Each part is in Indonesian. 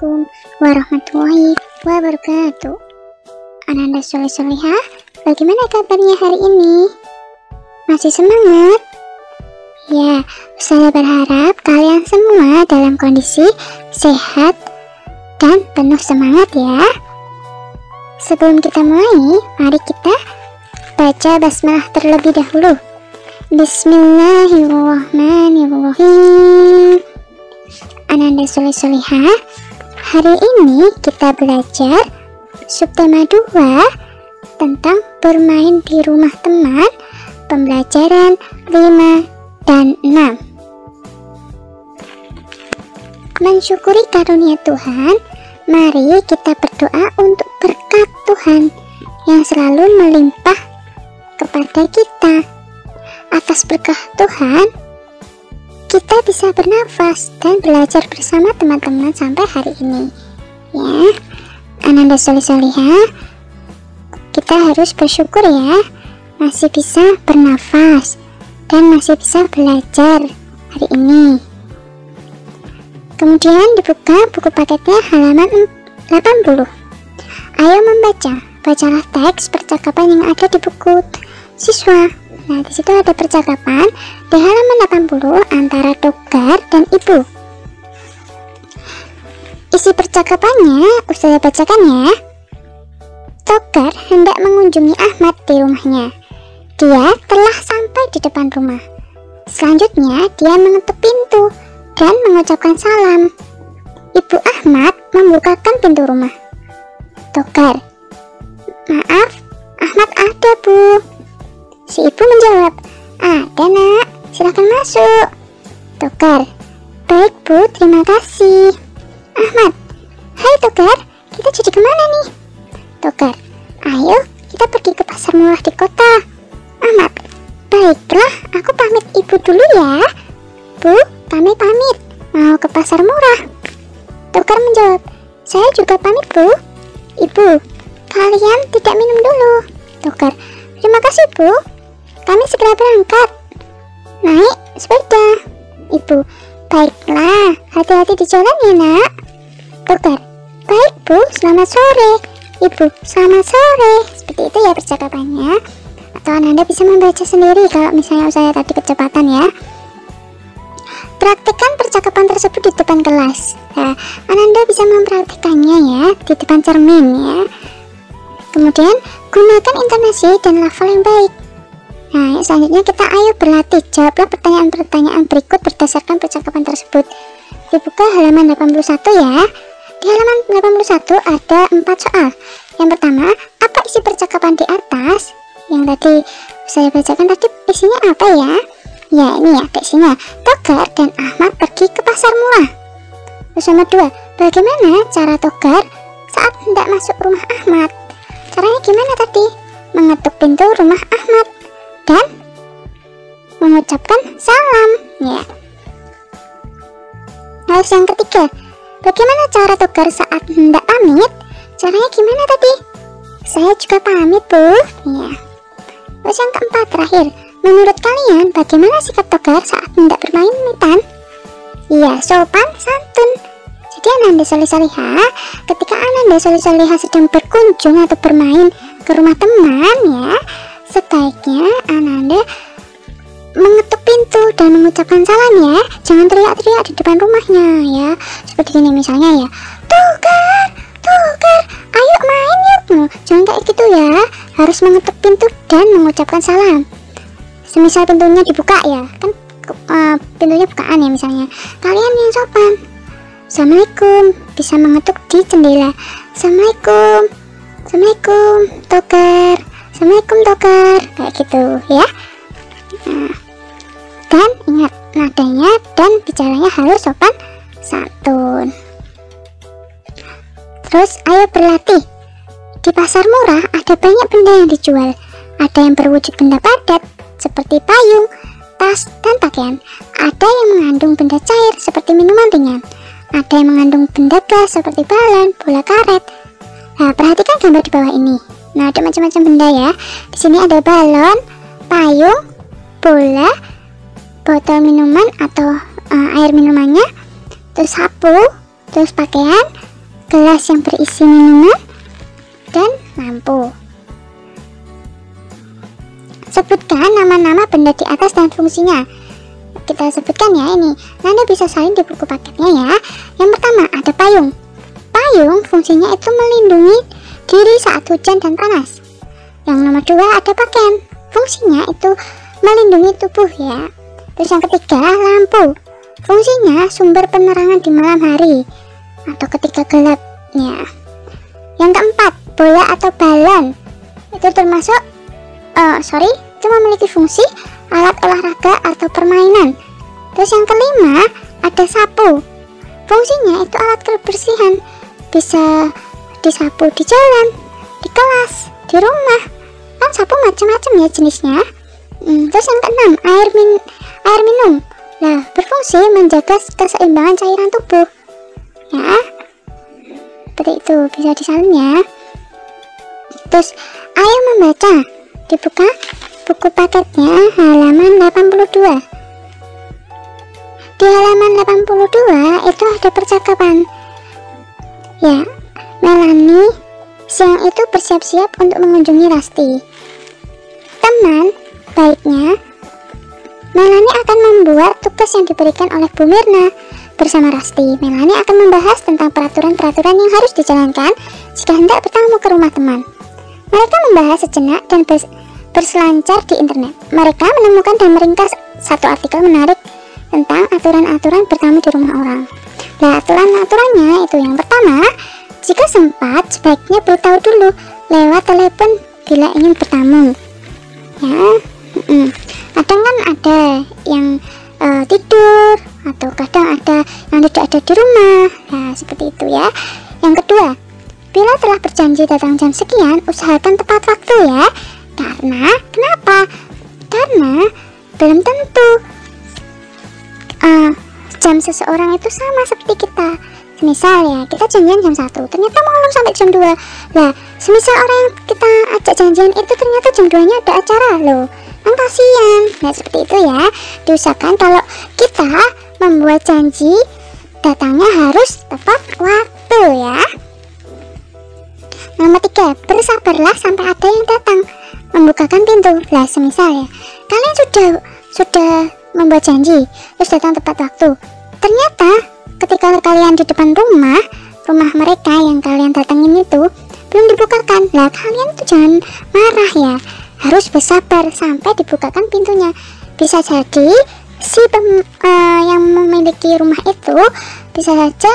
Assalamualaikum warahmatullahi wabarakatuh. Ananda Soleh-Solehah, bagaimana kabarnya hari ini? Masih semangat? Ya, saya berharap kalian semua dalam kondisi sehat dan penuh semangat ya. Sebelum kita mulai, mari kita baca basmalah terlebih dahulu. Bismillahirrahmanirrahim. Ananda Soleh-Solehah, hari ini kita belajar subtema 2 tentang bermain di rumah teman, pembelajaran 5 dan 6. Mensyukuri karunia Tuhan, mari kita berdoa untuk berkat Tuhan yang selalu melimpah kepada kita. Atas berkah Tuhan, kita bisa bernafas dan belajar bersama teman-teman sampai hari ini. Ya, Ananda Soleh-Solehah, kita harus bersyukur ya, masih bisa bernafas dan masih bisa belajar hari ini. Kemudian dibuka buku paketnya halaman 80. Ayo membaca, bacalah teks percakapan yang ada di buku siswa. Nah, di situ ada percakapan di halaman 80 antara Togar dan Ibu. Isi percakapannya saya bacakan ya. Togar hendak mengunjungi Ahmad di rumahnya. Dia telah sampai di depan rumah. Selanjutnya, dia mengetuk pintu dan mengucapkan salam. Ibu Ahmad membukakan pintu rumah. Togar, maaf, Ahmad ada, Bu. Si ibu menjawab, ada nak, silakan masuk. Togar, baik Bu, terima kasih. Ahmad, hai Togar, kita jadi kemana nih? Togar, ayo kita pergi ke pasar murah di kota. Ahmad, baiklah, aku pamit ibu dulu ya. Bu, kami pamit, mau ke pasar murah. Togar menjawab, saya juga pamit Bu. Ibu, kalian tidak minum dulu. Togar, terima kasih Bu, kami segera berangkat. Naik sepeda. Ibu, baiklah, hati-hati di jalan ya nak. Togar, baik Bu, selamat sore. Ibu, selamat sore. Seperti itu ya percakapannya. Atau Anda bisa membaca sendiri kalau misalnya saya tadi kecepatan ya. Praktekkan percakapan tersebut di depan kelas. Nah, Anda bisa mempraktikannya ya di depan cermin ya. Kemudian gunakan intonasi dan lafal yang baik. Nah, selanjutnya kita ayo berlatih. Jawablah pertanyaan-pertanyaan berikut berdasarkan percakapan tersebut. Dibuka halaman 81 ya. Di halaman 81 ada 4 soal. Yang pertama, apa isi percakapan di atas? Yang tadi saya bacakan tadi isinya apa ya? Ya, ini ya isinya. Togar dan Ahmad pergi ke pasar murah. Terus nomor 2, bagaimana cara Togar saat hendak masuk rumah Ahmad? Caranya gimana tadi? Mengetuk pintu rumah Ahmad dan mengucapkan salam ya. Terus yang ketiga, bagaimana cara Togar saat hendak pamit? Caranya gimana tadi? Saya juga pamit Bu ya. Terus yang keempat terakhir, menurut kalian bagaimana sikap Togar saat hendak bermain-maitan? Iya, sopan santun. Jadi Ananda Soleh-Solehah, ketika Ananda Soleh-Solehah sedang berkunjung atau bermain ke rumah teman ya, sebaiknya Ananda mengetuk pintu dan mengucapkan salam ya. Jangan teriak-teriak di depan rumahnya ya. Seperti ini misalnya ya, Togar, Togar, ayo main yuk. Jangan kayak gitu ya. Harus mengetuk pintu dan mengucapkan salam. Semisal pintunya dibuka ya, kan pintunya bukaan ya misalnya. Kalian yang sopan, Assalamualaikum, bisa mengetuk di jendela. Assalamualaikum, Assalamualaikum Togar, Assalamualaikum Togar, kayak gitu ya. Nah, dan ingat nadanya dan bicaranya harus sopan santun. Terus ayo berlatih. Di pasar murah ada banyak benda yang dijual. Ada yang berwujud benda padat seperti payung, tas, dan pakaian. Ada yang mengandung benda cair seperti minuman ringan. Ada yang mengandung benda gas seperti balon, bola karet. Nah, perhatikan gambar di bawah ini. Nah, ada macam-macam benda ya. Di sini ada balon, payung, bola, botol minuman atau air minumannya, terus sapu, terus pakaian, gelas yang berisi minuman, dan lampu. Sebutkan nama-nama benda di atas dan fungsinya. Kita sebutkan ya ini. Anda bisa salin di buku paketnya ya. Yang pertama ada payung. Payung fungsinya itu melindungi diri saat hujan dan panas. Yang nomor 2 ada pakaian. Fungsinya itu melindungi tubuh ya. Terus yang ketiga lampu. Fungsinya sumber penerangan di malam hari atau ketika gelap ya. Yang keempat bola atau balon. Itu termasuk itu memiliki fungsi alat olahraga atau permainan. Terus yang kelima ada sapu. Fungsinya itu alat kebersihan. Bisa disapu di jalan, di kelas, di rumah. Kan sapu macam-macam ya jenisnya. Terus yang keenam air minum. Nah, berfungsi menjaga keseimbangan cairan tubuh. Ya, seperti itu, bisa disalin ya. Terus, ayo membaca. Dibuka buku paketnya halaman 82. Di halaman 82 itu ada percakapan. Ya, Melanie siang itu bersiap-siap untuk mengunjungi Rasti. Teman baiknya, Melanie akan membuat tugas yang diberikan oleh Bu Mirna bersama Rasti. Melanie akan membahas tentang peraturan-peraturan yang harus dijalankan jika hendak bertamu ke rumah teman. Mereka membahas sejenak dan berselancar di internet. Mereka menemukan dan meringkas satu artikel menarik tentang aturan-aturan bertamu di rumah orang. Nah, aturan-aturannya itu yang pertama, jika sempat sebaiknya beritahu dulu lewat telepon bila ingin bertamu. Ya, kadang kan ada yang tidur atau kadang ada yang tidak ada di rumah. Nah, seperti itu ya. Yang kedua, bila telah berjanji datang jam sekian, usahakan tepat waktu ya. Karena kenapa? Karena belum tentu jam seseorang itu sama seperti kita. Misal ya, kita janjian jam 1, ternyata malam sampai jam 2. Nah, semisal orang yang kita ajak janjian itu ternyata jam 2-nya ada acara loh. Kan kasihan. Nah, seperti itu ya. Diusahakan kalau kita membuat janji, datangnya harus tepat waktu ya. Nomor 3, bersabarlah sampai ada yang datang membukakan pintu. Lah, semisal ya, kalian sudah membuat janji terus datang tepat waktu. Ternyata ketika kalian di depan rumah mereka yang kalian datangin itu belum dibukakan. Lah, kalian itu jangan marah ya. Harus bersabar sampai dibukakan pintunya. Bisa jadi si yang memiliki rumah itu bisa saja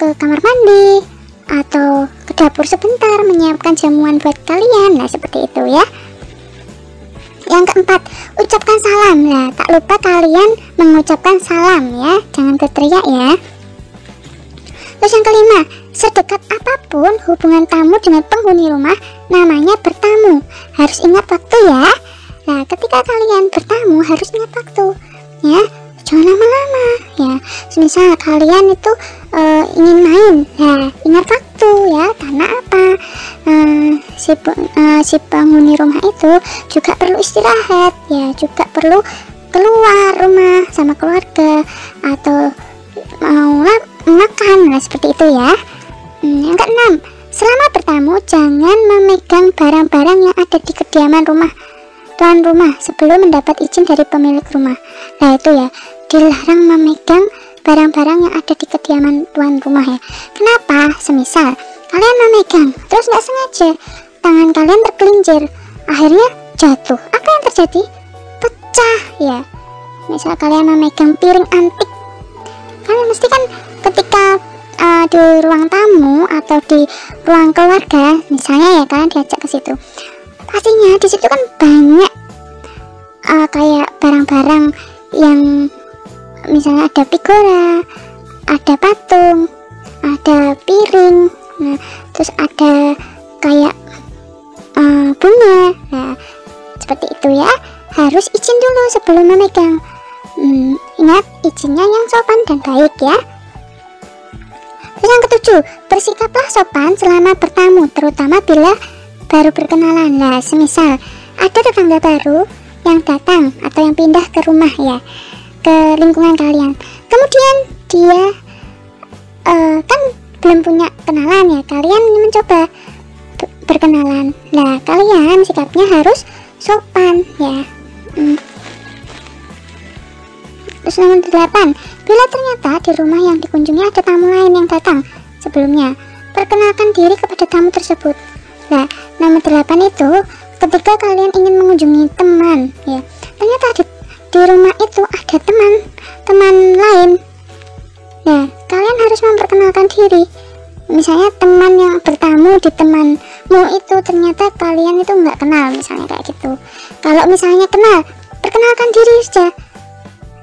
ke kamar mandi atau ke dapur sebentar menyiapkan jamuan buat kalian. Nah, seperti itu ya. Yang keempat, ucapkan salam. Nah, tak lupa kalian mengucapkan salam ya, jangan berteriak ya. Terus yang kelima, sedekat apapun hubungan tamu dengan penghuni rumah, namanya bertamu. Harus ingat waktu ya. Nah, ketika kalian bertamu harus ingat waktu ya, jangan lama-lama ya. Misal kalian itu ingin main, ya ingat waktu ya. Karena apa? Si penghuni rumah itu juga perlu istirahat ya, juga perlu keluar rumah sama keluarga atau mau makan. Nah, seperti itu ya. Yang keenam, selama bertamu jangan memegang barang-barang yang ada di kediaman tuan rumah sebelum mendapat izin dari pemilik rumah. Nah, itu ya, dilarang memegang barang-barang yang ada di kediaman tuan rumah ya. Kenapa? Semisal kalian memegang terus nggak sengaja tangan kalian tergelincir, akhirnya jatuh, apa yang terjadi? Pecah ya. Misal kalian memegang piring antik, kalian mesti kan ketika di ruang tamu atau di ruang keluarga misalnya ya, kalian diajak ke situ, pastinya di situ kan banyak kayak barang-barang yang misalnya ada figura, ada patung, ada piring, nah, terus ada kayak bunga. Nah, seperti itu ya, harus izin dulu sebelum memegang. Ingat, izinnya yang sopan dan baik ya. Terus yang ketujuh, bersikaplah sopan selama bertamu, terutama bila baru berkenalan. Nah, semisal ada tetangga baru yang datang atau yang pindah ke rumah ya, ke lingkungan kalian, kemudian dia kan belum belum punya kenalan ya, kalian mencoba berkenalan. Nah, kalian sikapnya harus sopan ya. Terus nomor 8, bila ternyata di rumah yang dikunjungi ada tamu lain yang datang sebelumnya, perkenalkan diri kepada tamu tersebut. Nah, nomor 8 itu ketika kalian ingin mengunjungi teman ya, ternyata di rumah itu ada teman lain. Nah, kalian harus memperkenalkan diri. Misalnya teman yang bertamu di temanmu itu ternyata kalian itu nggak kenal, misalnya kayak gitu. Kalau misalnya kenal, perkenalkan diri saja.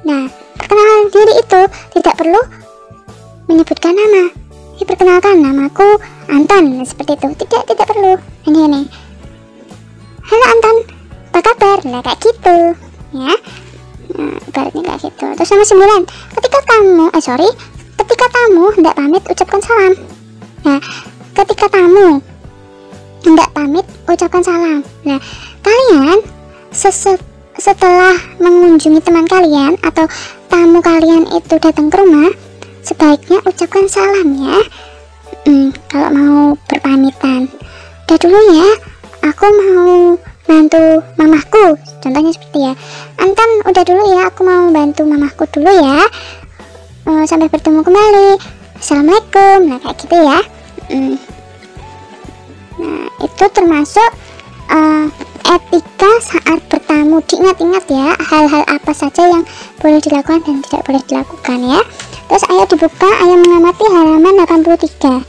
Nah, perkenalan diri itu tidak perlu menyebutkan nama. Perkenalkan, namaku Anton, seperti itu. Tidak perlu. Ini. Halo Anton, apa kabar? Nah, kayak gitu ya. Nah, ibaratnya kayak gitu. Terus nomor 9, ketika tamu hendak pamit, ucapkan salam. Nah, ketika tamu hendak pamit, ucapkan salam. Nah, kalian setelah mengunjungi teman kalian atau tamu kalian itu datang ke rumah, sebaiknya ucapkan salam ya. Kalau mau berpamitan, udah dulu ya, aku mau bantu mamahku, contohnya seperti ya, Anton udah dulu ya, aku mau bantu mamahku dulu ya, sampai bertemu kembali, assalamualaikum. Nah, kayak gitu ya. Nah, itu termasuk etika saat bertamu. Diingat-ingat ya, hal-hal apa saja yang boleh dilakukan dan tidak boleh dilakukan ya. Terus ayo dibuka, ayo mengamati halaman 83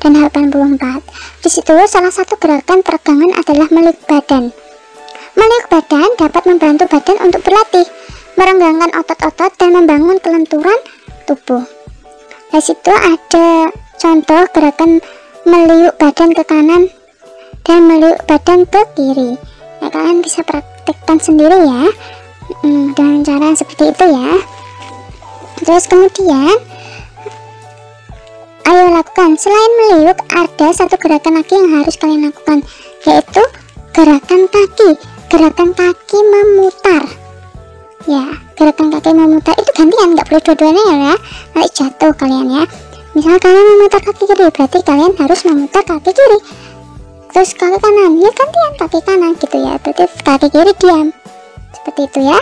dan 84. Di situ salah satu gerakan peregangan adalah meliuk badan. Meliuk badan dapat membantu badan untuk berlatih, merenggangkan otot-otot dan membangun kelenturan tubuh. Di situ ada contoh gerakan meliuk badan ke kanan dan meliuk badan ke kiri. Nah, kalian bisa praktekkan sendiri ya, dengan cara seperti itu ya. Terus kemudian ayo lakukan. Selain meliuk, ada satu gerakan lagi yang harus kalian lakukan, yaitu gerakan kaki. Gerakan kaki memutar ya. Gerakan kaki memutar itu gantian, nggak boleh dua-duanya ya, nanti jatuh kalian ya. Misalnya kalian memutar kaki kiri, berarti kalian harus memutar kaki kiri. Terus kaki kanan ya, gantian kaki kanan gitu ya, berarti kaki kiri diam, seperti itu ya.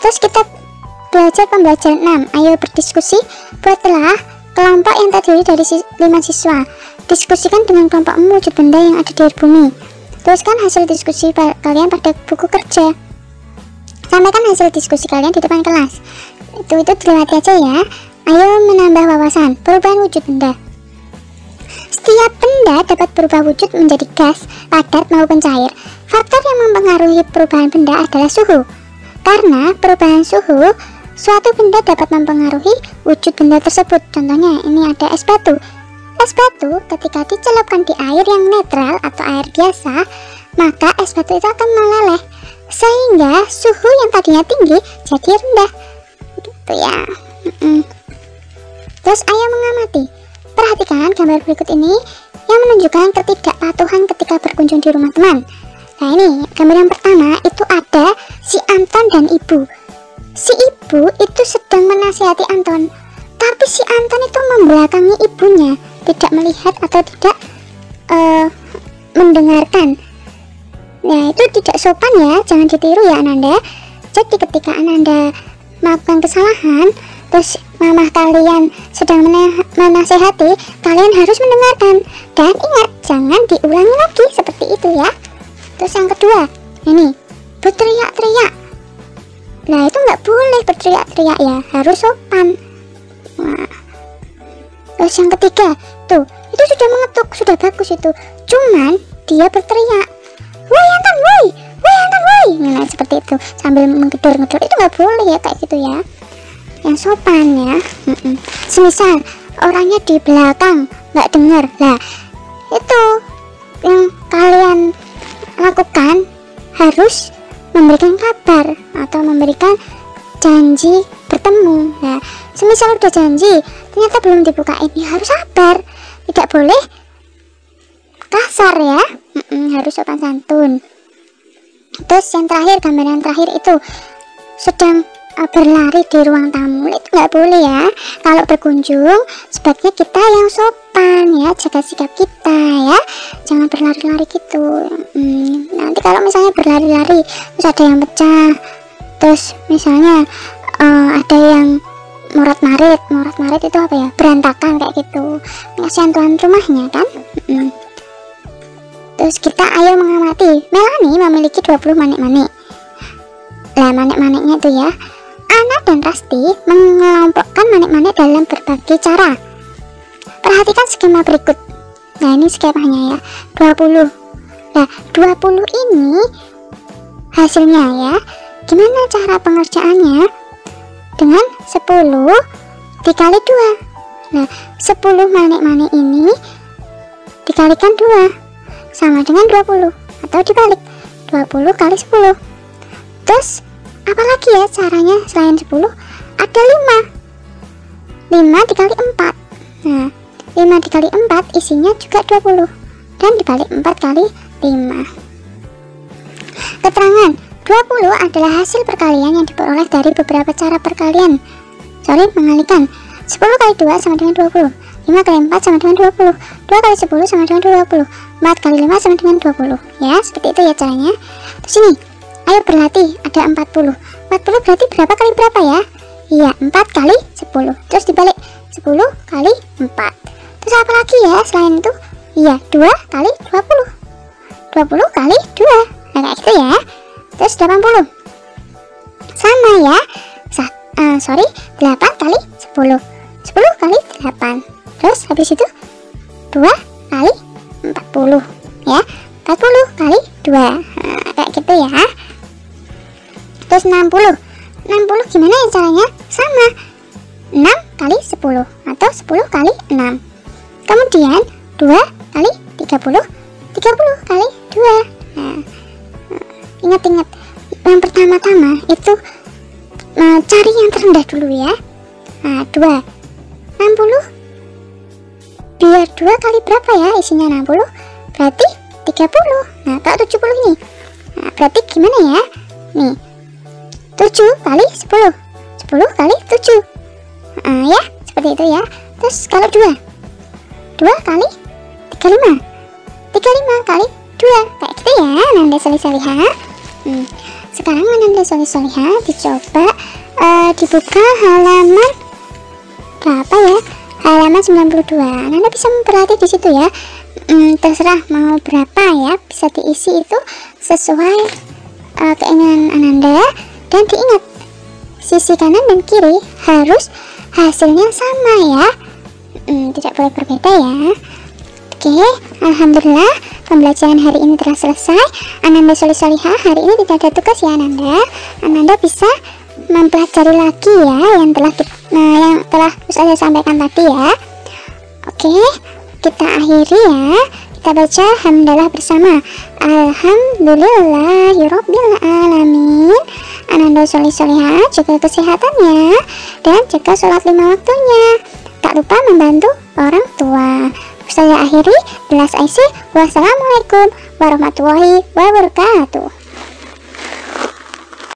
Terus kita belajar pembelajaran 6. Ayo berdiskusi. Buatlah kelompok yang terdiri dari 5 siswa. Diskusikan dengan kelompokmu wujud benda yang ada di bumi. Tuliskan hasil diskusi kalian pada buku kerja. Sampaikan hasil diskusi kalian di depan kelas. Itu dilewati aja ya. Ayo menambah wawasan. Perubahan wujud benda. Setiap benda dapat berubah wujud menjadi gas, padat maupun cair. Faktor yang mempengaruhi perubahan benda adalah suhu. Karena perubahan suhu, suatu benda dapat mempengaruhi wujud benda tersebut. Contohnya ini ada es batu. Es batu ketika dicelupkan di air yang netral atau air biasa, maka es batu itu akan meleleh, sehingga suhu yang tadinya tinggi jadi rendah gitu ya. Terus ayo mengamati. Perhatikan gambar berikut ini yang menunjukkan ketidakpatuhan ketika berkunjung di rumah teman. Nah, ini gambar yang pertama itu ada si Anton dan ibu. Si ibu itu sedang menasihati Anton, tapi si Anton itu membelakangi ibunya, tidak melihat atau tidak mendengarkan. Nah, itu tidak sopan ya, jangan ditiru ya Ananda. Jadi ketika Ananda melakukan kesalahan, terus mamah kalian sedang menasehati, kalian harus mendengarkan dan ingat, jangan diulangi lagi seperti itu ya. Terus yang kedua, ini berteriak-teriak. Nah, itu nggak boleh berteriak-teriak ya, harus sopan. Nah, terus yang ketiga, tuh itu sudah mengetuk, sudah bagus itu. Cuman dia berteriak, woi Anton, woi Anton, woi. Nah, seperti itu sambil menggedor-gedor, itu nggak boleh ya kayak gitu ya. Yang sopan ya. Semisal orangnya di belakang nggak dengar, nah itu yang kalian lakukan harus memberikan kabar atau memberikan janji bertemu. Nah, semisal udah janji ternyata belum dibukain, ya harus sabar, tidak boleh kasar ya. Harus sopan santun. Terus yang terakhir, gambaran terakhir itu sedang berlari di ruang tamu itu nggak boleh ya. Kalau berkunjung sebaiknya kita yang sopan ya, jaga sikap kita ya, jangan berlari-lari gitu. Nanti kalau misalnya berlari-lari terus ada yang pecah, terus misalnya ada yang morat-marit itu apa ya, berantakan kayak gitu, kasihan tuan rumahnya kan. Terus kita ayo mengamati. Melanie memiliki 20 manik-manik. Lah manik-maniknya itu ya, Anna dan Rusty mengelompokkan manik-manik dalam berbagai cara. Perhatikan skema berikut. Nah ini skemanya ya, 20. Nah 20 ini hasilnya ya. Gimana cara pengerjaannya? Dengan 10 dikali 2. Nah 10 manik-manik ini dikalikan 2 sama dengan 20, atau dibalik 20 kali 10. Terus apalagi ya caranya selain 10? Ada 5 dikali 4. Nah 5 dikali 4 isinya juga 20 dan dibalik 4 kali 5. Keterangan 20 adalah hasil perkalian yang diperoleh dari beberapa cara perkalian. Mengalikan. 10 kali 2 sama dengan 20, 5 kali 4 sama dengan 20, 2 kali 10 sama dengan 20, 4 kali 5 sama dengan 20. Ya, seperti itu ya caranya. Terus ini, ayo berlatih, ada 40. 40 berarti berapa kali berapa ya? Iya, 4 kali 10. Terus dibalik 10 kali 4. Terus apa lagi ya selain itu? Iya, 2 kali 20. 20 kali 2. Nah, kayak gitu ya. Terus 80. Sama ya. 8 kali 10. 10 kali 8. Terus habis itu 2 kali 40 ya, 40 kali 2. Kayak gitu ya. Terus 60 gimana ya caranya? Sama, 6 kali 10 atau 10 kali 6. Kemudian 2 kali 30 kali 2. Nah, ingat-ingat yang pertama-tama itu cari yang terendah dulu ya. Nah 2 60 biar 2 kali berapa ya isinya? 60 berarti 30. Nah kalau 70 ini, nah, berarti gimana ya? Nih 7 kali 10 kali 7. Ya seperti itu ya. Terus kalau 2 kali 35 kali 2. Kayak gitu ya Nanda Solihah. Sekarang Nanda Solihah dicoba dibuka halaman berapa ya? Halaman 92. Nanda bisa berlatih di situ ya. Terserah mau berapa ya, bisa diisi itu sesuai keinginan Ananda. Dan diingat, sisi kanan dan kiri harus hasilnya sama ya. Tidak boleh berbeda ya. Oke, alhamdulillah pembelajaran hari ini telah selesai. Ananda Solihah hari ini tidak ada tugas ya Ananda. Ananda bisa mempelajari lagi ya yang telah saya sampaikan tadi ya. Oke, kita akhiri ya. Kita baca hamdalah bersama. Alhamdulillahirabbil alamin. Ananda Solihah jaga kesehatannya dan jaga sholat 5 waktunya. Tak lupa membantu orang tua. Saya akhiri. Wassalamualaikum warahmatullahi wabarakatuh.